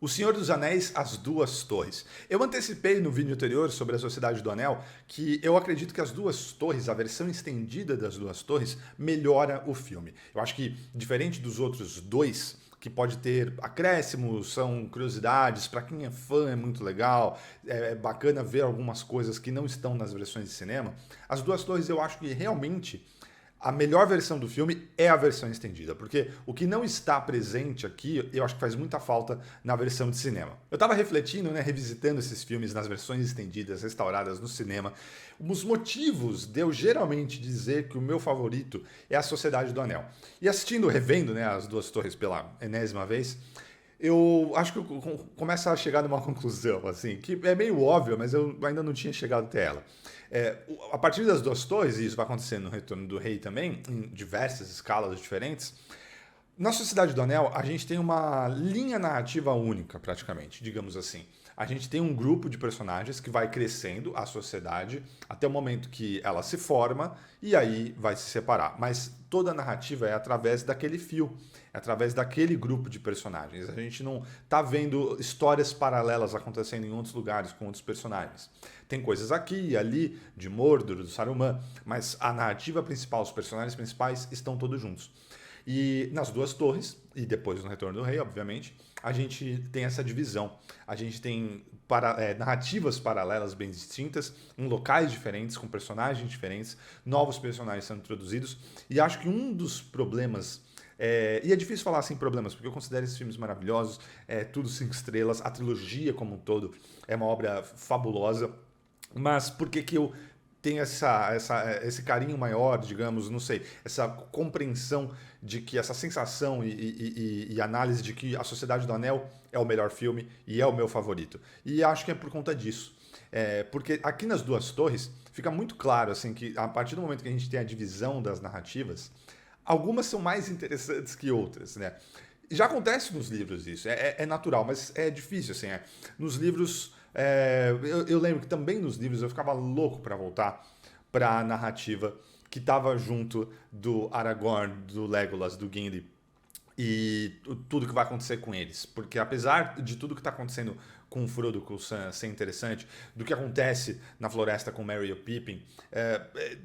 O Senhor dos Anéis, As Duas Torres. Eu antecipei no vídeo anterior sobre a Sociedade do Anel que eu acredito que As Duas Torres, a versão estendida das Duas Torres, melhora o filme. Eu acho que, diferente dos outros dois, que pode ter acréscimos, são curiosidades, para quem é fã é muito legal, é bacana ver algumas coisas que não estão nas versões de cinema. As Duas Torres eu acho que realmente a melhor versão do filme é a versão estendida, porque o que não está presente aqui, eu acho que faz muita falta na versão de cinema. Eu estava refletindo, né, revisitando esses filmes nas versões estendidas, restauradas no cinema, os motivos de eu geralmente dizer que o meu favorito é a Sociedade do Anel. E assistindo, revendo, né, As Duas Torres pela enésima vez, eu acho que eu começo a chegar numa conclusão, assim, que é meio óbvio, mas eu ainda não tinha chegado até ela. A partir das Duas Torres, e isso vai acontecer no Retorno do Rei também, em diversas escalas diferentes, na Sociedade do Anel, a gente tem uma linha narrativa única, praticamente, digamos assim. A gente tem um grupo de personagens que vai crescendo a sociedade até o momento que ela se forma e aí vai se separar. Mas toda a narrativa é através daquele fio, é através daquele grupo de personagens. A gente não está vendo histórias paralelas acontecendo em outros lugares com outros personagens. Tem coisas aqui e ali, de Mordor, do Saruman, mas a narrativa principal, os personagens principais estão todos juntos. E nas Duas Torres, e depois no Retorno do Rei, obviamente, a gente tem essa divisão. A gente tem narrativas paralelas bem distintas, em locais diferentes, com personagens diferentes, novos personagens sendo introduzidos. E acho que um dos problemas. E é difícil falar assim problemas, porque eu considero esses filmes maravilhosos, tudo 5 estrelas, a trilogia como um todo é uma obra fabulosa. Mas por que eu tenho esse carinho maior, digamos, não sei, essa compreensão de que essa sensação e análise de que A Sociedade do Anel é o melhor filme e é o meu favorito? E acho que é por conta disso. Porque aqui nas Duas Torres fica muito claro assim, que a partir do momento que a gente tem a divisão das narrativas, algumas são mais interessantes que outras, né? Já acontece nos livros isso, é natural, mas é difícil, assim. Nos livros, eu lembro que também nos livros eu ficava louco para voltar para a narrativa que estava junto do Aragorn, do Legolas, do Gimli e tudo que vai acontecer com eles. Porque apesar de tudo que está acontecendo com o Frodo, com o Sam ser interessante, do que acontece na floresta com o Merry e o Pippin,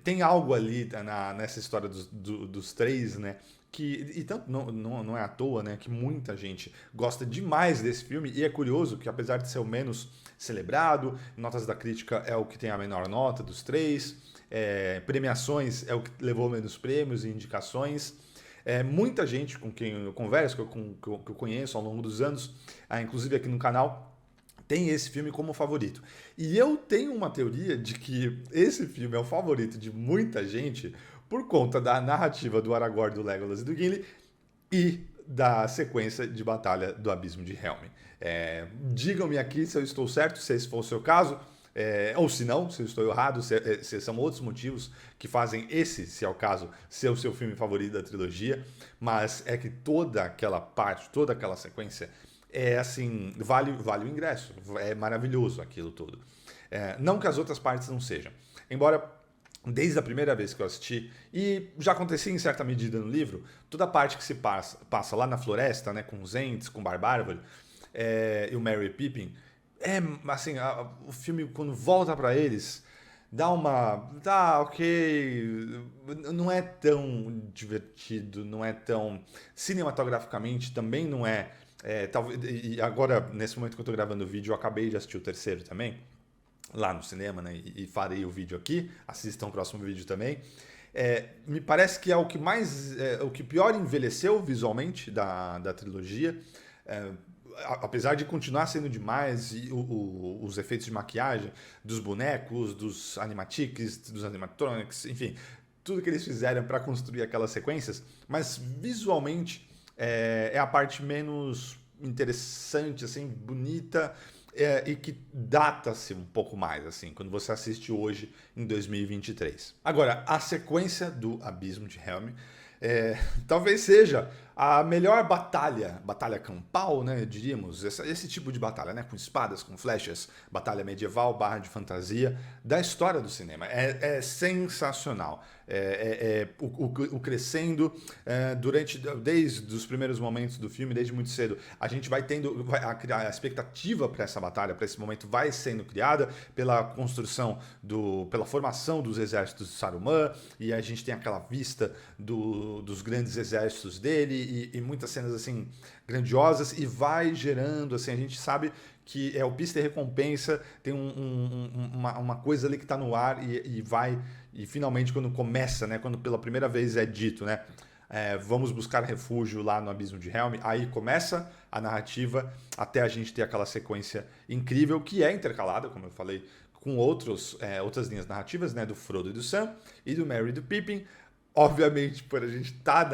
tem algo ali nessa história dos três, né? E tanto não é à toa, né, que muita gente gosta demais desse filme, e é curioso que apesar de ser o menos celebrado, notas da crítica é o que tem a menor nota dos três, premiações é o que levou menos prêmios e indicações. Muita gente com quem eu converso, que eu conheço ao longo dos anos, inclusive aqui no canal, tem esse filme como favorito. E eu tenho uma teoria de que esse filme é o favorito de muita gente por conta da narrativa do Aragorn, do Legolas e do Gimli e da sequência de batalha do Abismo de Helm. Digam-me aqui se eu estou certo, se esse for o seu caso, ou se não, se eu estou errado, se são outros motivos que fazem esse, se é o caso, ser o seu filme favorito da trilogia, mas é que toda aquela parte, toda aquela sequência assim, vale o ingresso, é maravilhoso aquilo tudo. Não que as outras partes não sejam. Embora, desde a primeira vez que eu assisti, e já acontecia em certa medida no livro, toda a parte que se passa lá na floresta, né, com os Ents, com o Barbárvore, e o Merry e Pippin, assim, o filme quando volta para eles, tá, ok, não é tão divertido, não é tão, cinematograficamente também não é. Talvez, e agora, nesse momento que eu tô gravando o vídeo, eu acabei de assistir o terceiro também, lá no cinema, né? E farei o vídeo aqui, assistam o próximo vídeo também. Me parece que é o que mais, o que pior envelheceu visualmente da trilogia. Apesar de continuar sendo demais, e os efeitos de maquiagem dos bonecos, dos animatics, dos animatronics, enfim, tudo que eles fizeram para construir aquelas sequências, mas visualmente é a parte menos interessante, assim, bonita, e que data-se um pouco mais, assim, quando você assiste hoje em 2023. Agora, a sequência do Abismo de Helm talvez seja A melhor batalha campal, né, diríamos, esse tipo de batalha, né, com espadas, com flechas, batalha medieval, barra de fantasia, da história do cinema. É sensacional. O crescendo desde os primeiros momentos do filme, desde muito cedo, a gente vai tendo a expectativa para essa batalha, para esse momento, vai sendo criada pela construção, pela formação dos exércitos de Saruman, e a gente tem aquela vista dos grandes exércitos dele, e muitas cenas assim grandiosas, e vai gerando, assim, a gente sabe que é o pista e recompensa, tem uma coisa ali que está no ar e finalmente quando começa, né, quando pela primeira vez é dito, né, vamos buscar refúgio lá no Abismo de Helm, aí começa a narrativa até a gente ter aquela sequência incrível que é intercalada, como eu falei, com outras linhas narrativas, né, do Frodo e do Sam, e do Merry e do Pippin. Obviamente, por a gente estar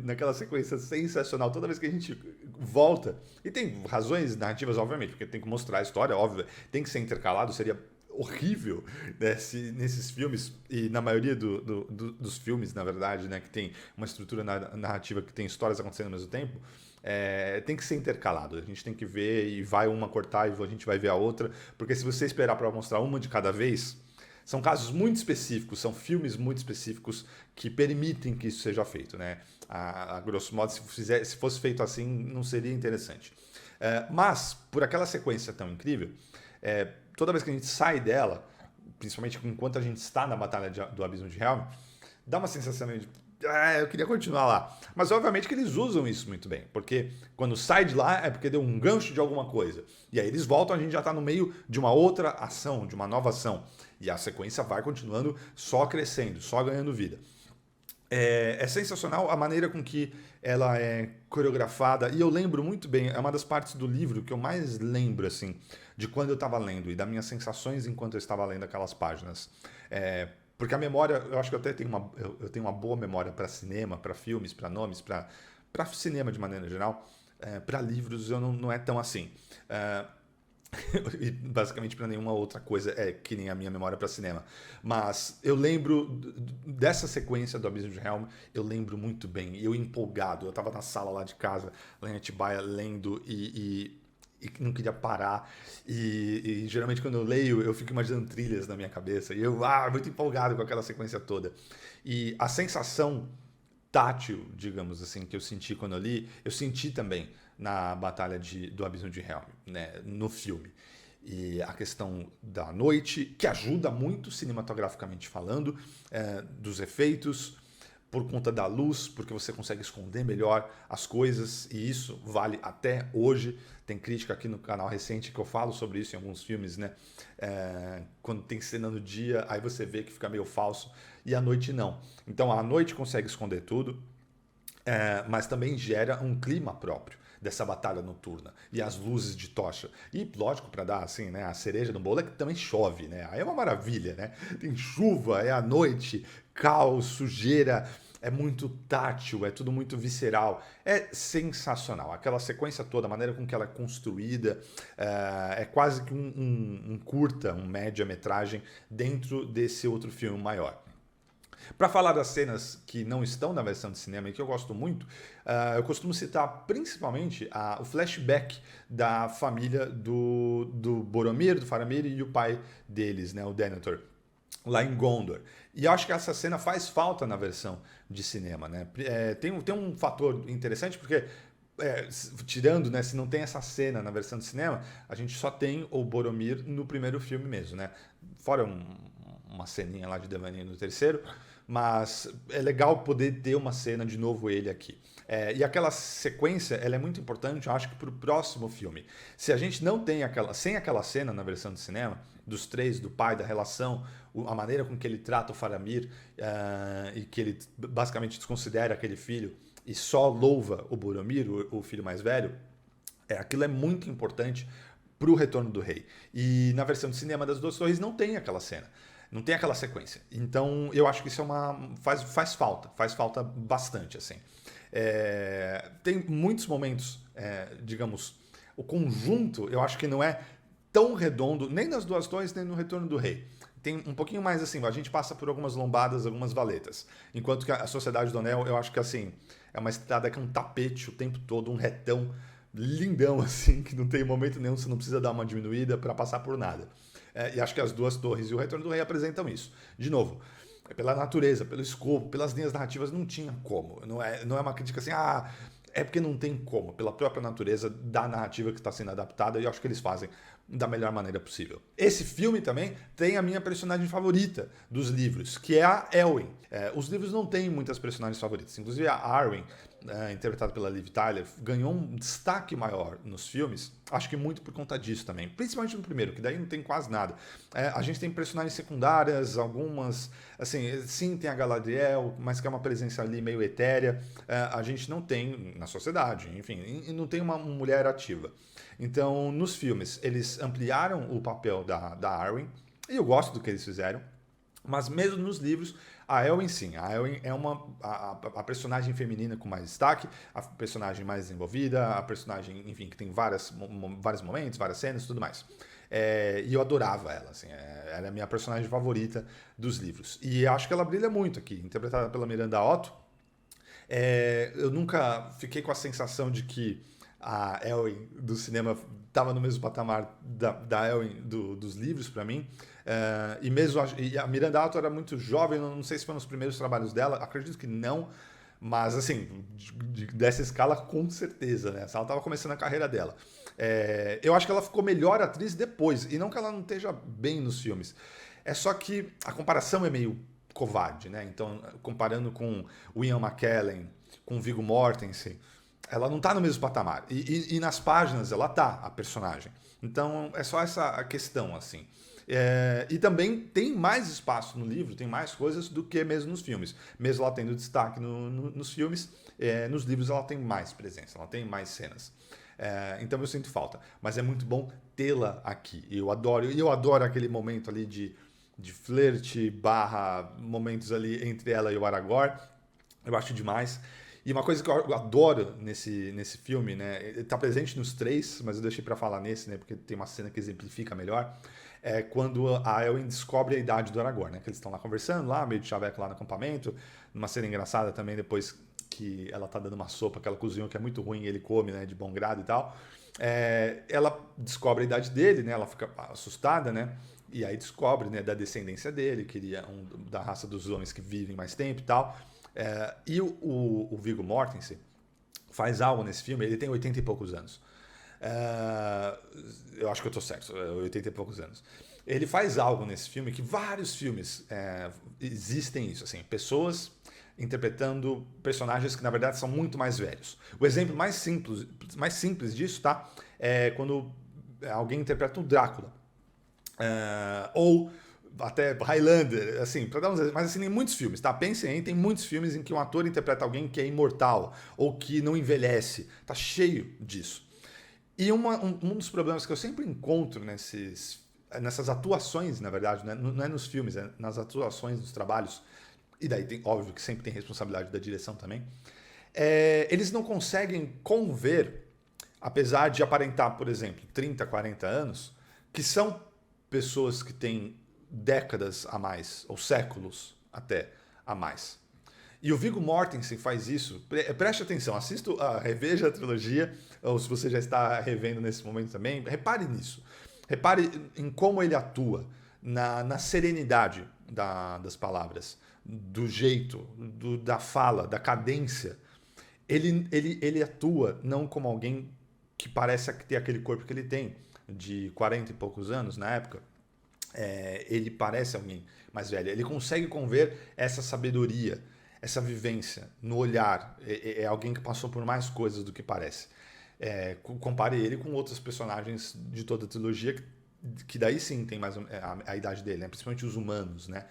naquela sequência sensacional, toda vez que a gente volta, e tem razões narrativas, obviamente, porque tem que mostrar a história, óbvio, tem que ser intercalado, seria horrível, né, se nesses filmes, e na maioria dos filmes, na verdade, né, que tem uma estrutura narrativa que tem histórias acontecendo ao mesmo tempo, tem que ser intercalado. A gente tem que ver e vai uma cortar e a gente vai ver a outra, porque se você esperar para mostrar uma de cada vez, são casos muito específicos, são filmes muito específicos que permitem que isso seja feito, né? A grosso modo, se fosse feito assim, não seria interessante. Mas, por aquela sequência tão incrível, toda vez que a gente sai dela, principalmente enquanto a gente está na Batalha do Abismo de Helm, dá uma sensação de eu queria continuar lá. Mas obviamente que eles usam isso muito bem, porque quando sai de lá é porque deu um gancho de alguma coisa. E aí eles voltam, a gente já está no meio de uma outra ação, de uma nova ação. E a sequência vai continuando só crescendo, só ganhando vida. É sensacional a maneira com que ela é coreografada, e eu lembro muito bem, é uma das partes do livro que eu mais lembro, assim, de quando eu estava lendo e das minhas sensações enquanto eu estava lendo aquelas páginas. Porque a memória, eu acho que eu até tenho eu tenho uma boa memória para cinema, para filmes, para nomes, para cinema de maneira geral. Para livros eu não é tão assim. E basicamente para nenhuma outra coisa que nem a minha memória para cinema. Mas eu lembro dessa sequência do Abismo de Helm, eu lembro muito bem. Eu empolgado, eu estava na sala lá de casa, lá em Atibaia, lendo e não queria parar. E geralmente quando eu leio, eu fico imaginando trilhas na minha cabeça. E eu, muito empolgado com aquela sequência toda. E a sensação tátil, digamos assim, que eu senti quando eu li, eu senti também na Batalha do Abismo de Helm, né, no filme. E a questão da noite, que ajuda muito cinematograficamente falando, dos efeitos, por conta da luz, porque você consegue esconder melhor as coisas, e isso vale até hoje. Tem crítica aqui no canal recente que eu falo sobre isso em alguns filmes, né? Quando tem cena no dia, aí você vê que fica meio falso, e à noite não. Então a noite consegue esconder tudo, mas também gera um clima próprio dessa batalha noturna e as luzes de tocha. E lógico, para dar assim, né, a cereja do bolo é que também chove, né? Aí é uma maravilha, né? Tem chuva, é à noite, caos, sujeira, é muito tátil, é tudo muito visceral. É sensacional. Aquela sequência toda, a maneira com que ela é construída, é quase que um curta, um média-metragem dentro desse outro filme maior. Para falar das cenas que não estão na versão de cinema e que eu gosto muito, eu costumo citar principalmente o flashback da família do Boromir, do Faramir e o pai deles, né, o Denethor, lá em Gondor. E eu acho que essa cena faz falta na versão de cinema, né? Tem um fator interessante porque tirando, né, se não tem essa cena na versão de cinema, a gente só tem o Boromir no primeiro filme mesmo, né? Fora uma ceninha lá de devaneio no terceiro, mas é legal poder ter uma cena de novo ele aqui. E aquela sequência, ela é muito importante, eu acho que para o próximo filme. Se a gente não tem sem aquela cena na versão de cinema, dos três, do pai, da relação, a maneira com que ele trata o Faramir, e que ele basicamente desconsidera aquele filho e só louva o Boromir, o filho mais velho, aquilo é muito importante para o Retorno do Rei. E na versão de cinema das Duas Torres não tem aquela cena. Não tem aquela sequência. Então, eu acho que isso faz falta bastante, assim. Tem muitos momentos, digamos, o conjunto, eu acho que não é tão redondo, nem nas Duas Torres, nem no Retorno do Rei. tem um pouquinho mais assim, a gente passa por algumas lombadas, algumas valetas. Enquanto que a Sociedade do Anel, eu acho que assim, é uma estrada que é um tapete o tempo todo, um retão lindão, assim, que não tem momento nenhum, você não precisa dar uma diminuída para passar por nada. E acho que as Duas Torres e o Retorno do Rei apresentam isso. De novo, pela natureza, pelo escopo, pelas linhas narrativas, não tinha como. Não é uma crítica assim, é porque não tem como, pela própria natureza da narrativa que está sendo adaptada, e eu acho que eles fazem da melhor maneira possível. Esse filme também tem a minha personagem favorita dos livros, que é a Elwyn. Os livros não têm muitas personagens favoritas, inclusive a Arwen, interpretada pela Liv Tyler, ganhou um destaque maior nos filmes, acho que muito por conta disso também, principalmente no primeiro, que daí não tem quase nada. A gente tem personagens secundárias, algumas, assim, sim, tem a Galadriel, mas que é uma presença ali meio etérea, a gente não tem na sociedade, enfim, e não tem uma mulher ativa. Então, nos filmes, eles ampliaram o papel da Arwen, e eu gosto do que eles fizeram, mas mesmo nos livros, a Elwyn sim, a Elwyn é a personagem feminina com mais destaque, a personagem mais desenvolvida, a personagem, enfim, que tem vários momentos, várias cenas e tudo mais. E eu adorava ela, assim, ela é a minha personagem favorita dos livros. E acho que ela brilha muito aqui, interpretada pela Miranda Otto. Eu nunca fiquei com a sensação de que a Elwyn do cinema estava no mesmo patamar da Elwyn dos livros para mim. E mesmo a Miranda Otto era muito jovem, não sei se foi nos primeiros trabalhos dela, acredito que não, mas assim, dessa escala com certeza, né? Ela estava começando a carreira dela. Eu acho que ela ficou melhor atriz depois, e não que ela não esteja bem nos filmes. É só que a comparação é meio covarde, né? Então, comparando com o Ian McKellen, com o Viggo Mortensen, ela não tá no mesmo patamar. E nas páginas ela tá, a personagem. Então é só essa questão, assim. E também tem mais espaço no livro, tem mais coisas do que mesmo nos filmes. Mesmo ela tendo destaque nos filmes, nos livros ela tem mais presença, ela tem mais cenas. Então eu sinto falta. Mas é muito bom tê-la aqui. E eu adoro aquele momento ali de flerte / momentos ali entre ela e o Aragorn. Eu acho demais. E uma coisa que eu adoro nesse filme, né? Ele tá presente nos três, mas eu deixei pra falar nesse, né? Porque tem uma cena que exemplifica melhor. É quando a Elwyn descobre a idade do Aragorn, né? Que eles estão lá conversando, lá, meio de chaveco lá no acampamento. Uma cena engraçada também, depois que ela tá dando uma sopa que ela cozinhou, que é muito ruim, e ele come, né? De bom grado e tal. Ela descobre a idade dele, né? Ela fica assustada, né? E aí descobre, né? Da descendência dele, que ele é da raça dos homens que vivem mais tempo e tal. E o Viggo Mortensen faz algo nesse filme, ele tem 80 e poucos anos. Eu acho que eu tô certo, 80 e poucos anos. Ele faz algo nesse filme que vários filmes existem isso, assim, pessoas interpretando personagens que na verdade são muito mais velhos. O exemplo mais simples disso, tá? É quando alguém interpreta o Drácula. Ou até Highlander, assim, pra dar uns exemplos, mas assim, tem muitos filmes, tá? Pensem aí, tem muitos filmes em que um ator interpreta alguém que é imortal ou que não envelhece. Tá cheio disso. E um dos problemas que eu sempre encontro nessas atuações, na verdade, né? Não é nos filmes, é nas atuações, nos trabalhos, e daí tem, óbvio que sempre tem responsabilidade da direção também, eles não conseguem conver, apesar de aparentar, por exemplo, 30, 40 anos, que são pessoas que têm décadas a mais, ou séculos até a mais. E o Viggo Mortensen faz isso. Preste atenção, reveja a trilogia, ou se você já está revendo nesse momento também, repare nisso. Repare em como ele atua, na serenidade das palavras, do jeito, da fala, da cadência. Ele atua não como alguém que parece ter aquele corpo que ele tem, de 40 e poucos anos na época. Ele parece alguém mais velho. Ele consegue conver essa sabedoria, essa vivência no olhar. É alguém que passou por mais coisas do que parece. Compare ele com outros personagens de toda a trilogia, que daí sim tem mais a idade dele, né? Principalmente os humanos, né?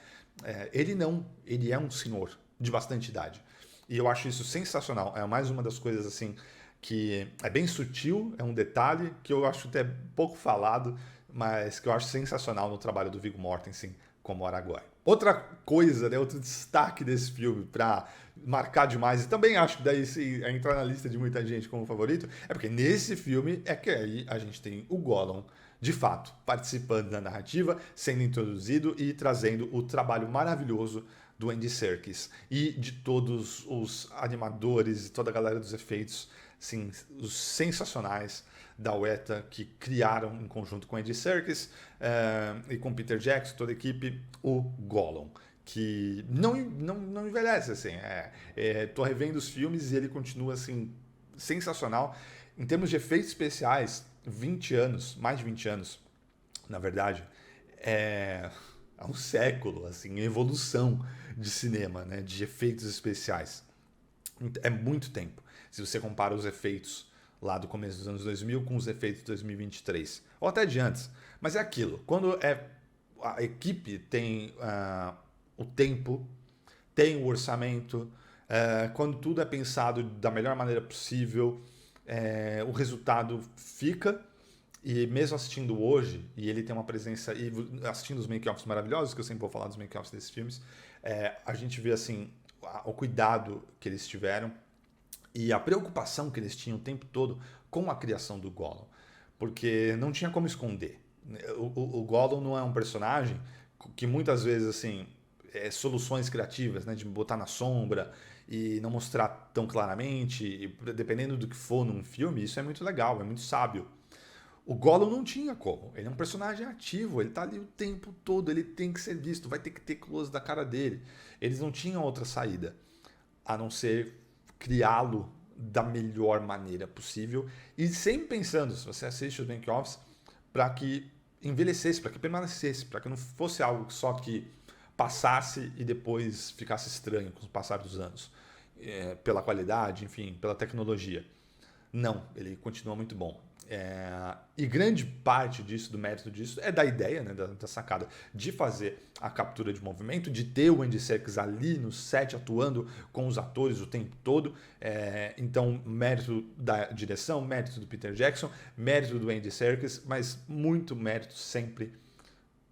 Ele não, ele é um senhor de bastante idade. E eu acho isso sensacional. É mais uma das coisas assim que é bem sutil, é um detalhe que eu acho até pouco falado, mas que eu acho sensacional no trabalho do Viggo Mortensen como Aragorn. Outra coisa, né, outro destaque desse filme para marcar demais, e também acho que daí se entrar na lista de muita gente como favorito, é porque nesse filme é que aí a gente tem o Gollum de fato, participando da narrativa, sendo introduzido e trazendo o trabalho maravilhoso do Andy Serkis e de todos os animadores e toda a galera dos efeitos, assim, os sensacionais da Weta, que criaram em conjunto com Andy Serkis e com Peter Jackson, toda a equipe, o Gollum, que não envelhece, assim. Tô revendo os filmes e ele continua, assim, sensacional. Em termos de efeitos especiais, 20 anos, mais de 20 anos, na verdade, há um século, assim, em evolução de cinema, né, de efeitos especiais. É muito tempo, se você compara os efeitos lá do começo dos anos 2000 com os efeitos de 2023, ou até de antes. Mas é aquilo, quando a equipe tem o tempo, tem o orçamento, quando tudo é pensado da melhor maneira possível, o resultado fica. E mesmo assistindo hoje, e ele tem uma presença, e assistindo os make-offs maravilhosos, que eu sempre vou falar dos make-offs desses filmes, a gente vê assim o cuidado que eles tiveram e a preocupação que eles tinham o tempo todo com a criação do Gollum, porque não tinha como esconder. O Gollum não é um personagem que muitas vezes assim soluções criativas, né, de botar na sombra e não mostrar tão claramente, e dependendo do que for num filme, isso é muito legal, é muito sábio. O Gollum não tinha como. Ele é um personagem ativo, ele tá ali o tempo todo, ele tem que ser visto, vai ter que ter close da cara dele. Eles não tinham outra saída, a não ser criá-lo da melhor maneira possível e sempre pensando, se você assiste os make-offs, para que envelhecesse, para que permanecesse, para que não fosse algo só que passasse e depois ficasse estranho com o passar dos anos, pela qualidade, enfim, pela tecnologia. Não, ele continua muito bom. E grande parte disso, do mérito disso, é da ideia, né, da sacada de fazer a captura de movimento, de ter o Andy Serkis ali no set atuando com os atores o tempo todo. Então, mérito da direção, mérito do Peter Jackson, mérito do Andy Serkis, mas muito mérito sempre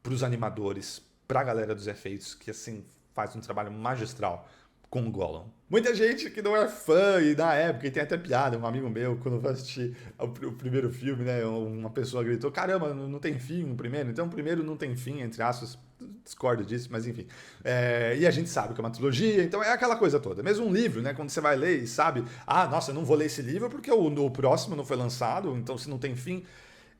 para os animadores, para a galera dos efeitos, que assim faz um trabalho magistral com o Gollum. Muita gente que não é fã, e na época, e tem até piada, um amigo meu, quando eu assisti o primeiro filme, né, uma pessoa gritou, caramba, não tem fim o primeiro, então o primeiro não tem fim, entre aspas, discordo disso, mas enfim. E a gente sabe que é uma trilogia, então é aquela coisa toda. Mesmo um livro, né, quando você vai ler e sabe, nossa, eu não vou ler esse livro porque o próximo não foi lançado, então se não tem fim...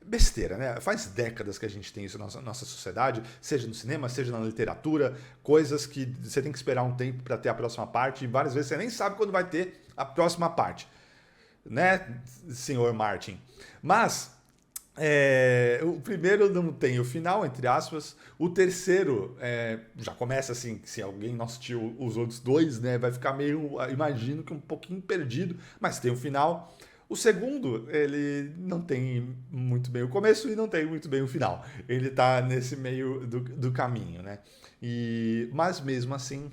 Besteira, né? Faz décadas que a gente tem isso na nossa sociedade, seja no cinema, seja na literatura, coisas que você tem que esperar um tempo para ter a próxima parte e várias vezes você nem sabe quando vai ter a próxima parte, né, senhor Martin? Mas o primeiro não tem o final, entre aspas, o terceiro já começa assim, se alguém não assistiu os outros dois, né, vai ficar meio, imagino que um pouquinho perdido, mas tem o final. O segundo, ele não tem muito bem o começo e não tem muito bem o final. Ele está nesse meio do caminho, né? Mas mesmo assim,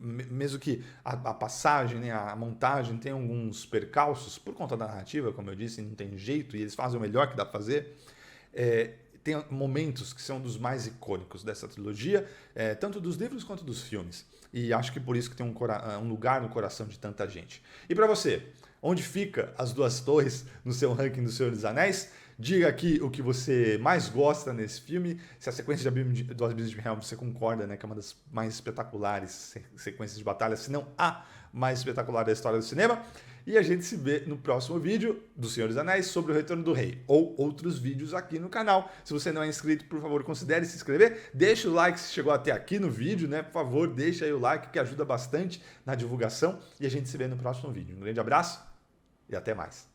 mesmo que a passagem, né, a montagem tem alguns percalços, por conta da narrativa, como eu disse, não tem jeito, e eles fazem o melhor que dá para fazer, tem momentos que são dos mais icônicos dessa trilogia, tanto dos livros quanto dos filmes. E acho que por isso que tem um lugar no coração de tanta gente. E para você, onde fica As Duas Torres no seu ranking do Senhor dos Anéis? Diga aqui o que você mais gosta nesse filme. Se a sequência do Abismo de Helm você concorda, né, que é uma das mais espetaculares sequências de batalha, se não a mais espetacular da história do cinema. E a gente se vê no próximo vídeo do Senhor dos Anéis sobre o Retorno do Rei, ou outros vídeos aqui no canal. Se você não é inscrito, por favor, considere se inscrever. Deixa o like se chegou até aqui no vídeo, né? Por favor, deixa aí o like que ajuda bastante na divulgação. E a gente se vê no próximo vídeo. Um grande abraço e até mais.